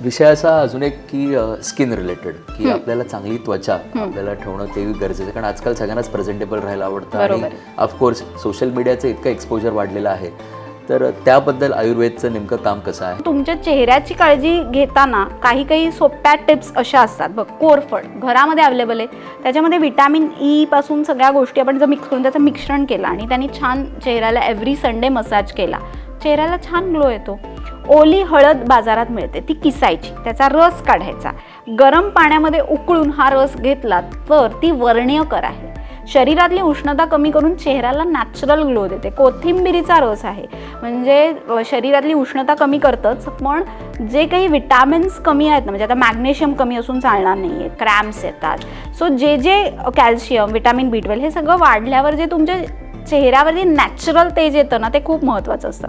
विषय असा अजून एक की स्किन रिलेटेड की आपल्याला चांगली त्वचा आपल्याला ठेवणं ते गरजेचं आहे, कारण आजकाल सगळ्यांनाच प्रेझेंटेबल राहायला आवडतं आणि ऑफकोर्स सोशल मीडियाचं इतकं एक्सपोजर वाढलेलं आहे. तर त्याबद्दल आयुर्वेदचं नेमकं काम कसं आहे? तुमच्या चेहऱ्याची काळजी घेताना काही काही सोप्या टिप्स अशा असतात बघ. कोरफड घरामध्ये अवेलेबल आहे, त्याच्यामध्ये व्हिटॅमिन ई पासून सगळ्या गोष्टी आपण जर मिक्स करून त्याचं मिश्रण केलं आणि त्यांनी छान चेहऱ्याला एव्हरी संडे मसाज केला, चेहऱ्याला छान ग्लो येतो. ओली हळद बाजारात मिळते, ती किसायची, त्याचा रस काढायचा, गरम पाण्यामध्ये उकळून हा रस घेतला तर ती वर्णियकर आहे. शरीरातली उष्णता कमी करून चेहऱ्याला नॅचरल ग्लो देते. कोथिंबिरीचा रस आहे, म्हणजे शरीरातली उष्णता कमी करतंच, पण जे काही विटॅमिन्स कमी आहेत ना, म्हणजे आता मॅग्नेशियम कमी असून चालणार नाही आहे, क्रॅम्प्स येतात. सो जे कॅल्शियम, विटॅमिन B12 हे सगळं वाढल्यावर जे तुमच्या चेहऱ्यावरती नॅचरल तेज येतं ना, ते खूप महत्त्वाचं असतं.